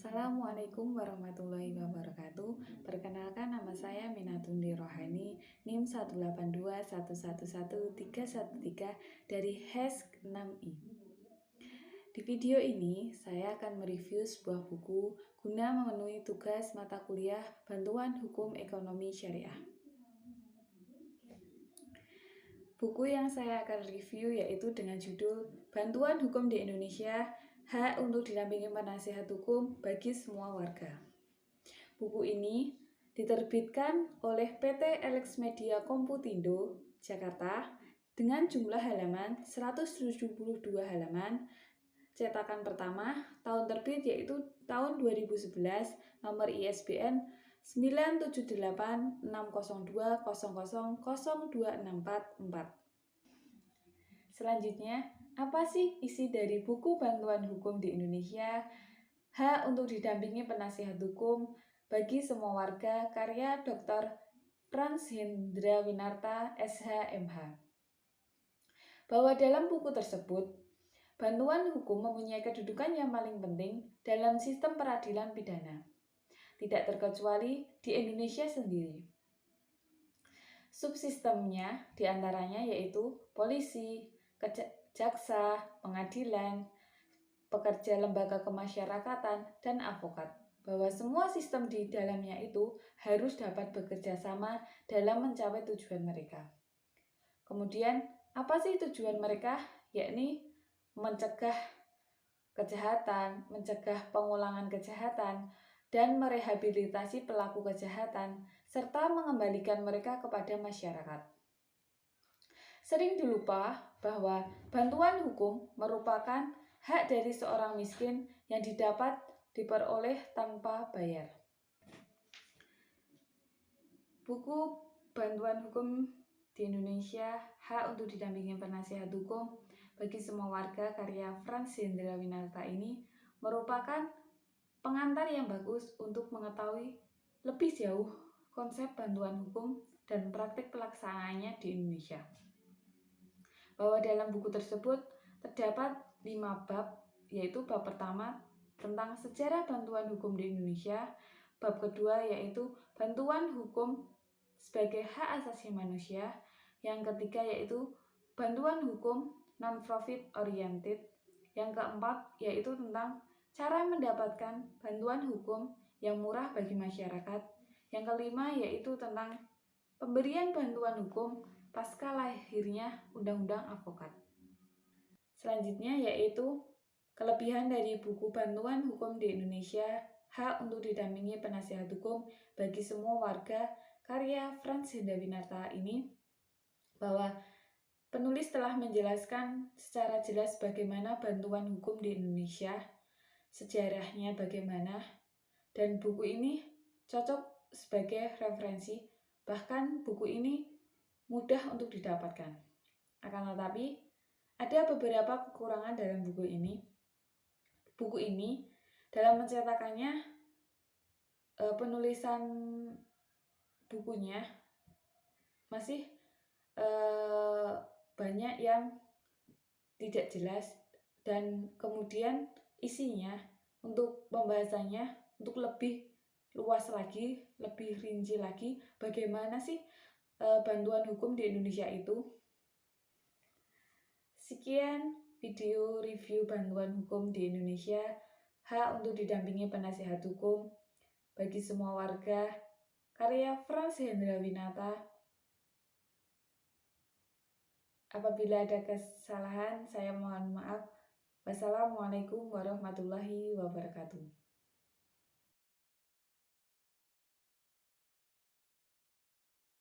Assalamualaikum warahmatullahi wabarakatuh. Perkenalkan, nama saya Minatundi Rohani, NIM 182111313 dari HESK 6I. Di video ini, saya akan mereview sebuah buku guna memenuhi tugas mata kuliah Bantuan Hukum Ekonomi Syariah. Buku yang saya akan review yaitu dengan judul Bantuan Hukum di Indonesia, Hak untuk didampingi penasihat hukum bagi semua warga. Buku ini diterbitkan oleh PT Elex Media Komputindo, Jakarta, dengan jumlah halaman 172 halaman, cetakan pertama, tahun terbit yaitu tahun 2011, nomor ISBN 97860200024. Selanjutnya, apa sih isi dari buku Bantuan Hukum di Indonesia, Hak untuk didampingi penasihat hukum bagi semua warga, karya Dr. Frans Hendra Winarta, SH.MH. Bahwa dalam buku tersebut, bantuan hukum mempunyai kedudukan yang paling penting dalam sistem peradilan pidana, tidak terkecuali di Indonesia sendiri. Subsistemnya diantaranya yaitu polisi, jaksa, pengadilan, pekerja lembaga kemasyarakatan, dan advokat. Bahwa semua sistem di dalamnya itu harus dapat bekerja sama dalam mencapai tujuan mereka. Kemudian, apa sih tujuan mereka? Yakni mencegah kejahatan, mencegah pengulangan kejahatan, dan merehabilitasi pelaku kejahatan, serta mengembalikan mereka kepada masyarakat. Sering dilupa bahwa bantuan hukum merupakan hak dari seorang miskin yang didapat diperoleh tanpa bayar. Buku Bantuan Hukum di Indonesia, Hak untuk didampingi penasihat hukum bagi semua warga, karya Frans Hendra Winarta ini merupakan pengantar yang bagus untuk mengetahui lebih jauh konsep bantuan hukum dan praktik pelaksanaannya di Indonesia. Bahwa dalam buku tersebut terdapat 5 bab, yaitu bab pertama tentang sejarah bantuan hukum di Indonesia, bab kedua yaitu bantuan hukum sebagai hak asasi manusia, yang ketiga yaitu bantuan hukum non-profit oriented, yang keempat yaitu tentang cara mendapatkan bantuan hukum yang murah bagi masyarakat, yang kelima yaitu tentang pemberian bantuan hukum pasca lahirnya Undang-Undang Advokat. Selanjutnya yaitu kelebihan dari buku Bantuan Hukum di Indonesia, Hak untuk didampingi penasihat hukum bagi semua warga, karya Frans Hendra Winarta ini, bahwa penulis telah menjelaskan secara jelas bagaimana bantuan hukum di Indonesia, sejarahnya bagaimana, dan buku ini cocok sebagai referensi. Bahkan buku ini mudah untuk didapatkan. Akan tetapi, ada beberapa kekurangan dalam buku ini. Buku ini dalam mencetakannya, penulisan bukunya masih banyak yang tidak jelas, dan kemudian isinya untuk pembahasannya untuk lebih luas lagi, lebih rinci lagi, bagaimana sih bantuan hukum di Indonesia itu. Sekian video review bantuan hukum di Indonesia, hak untuk didampingi penasihat hukum bagi semua warga, karya Frans Hendra Winarta. Apabila ada kesalahan, saya mohon maaf. Wassalamualaikum warahmatullahi wabarakatuh.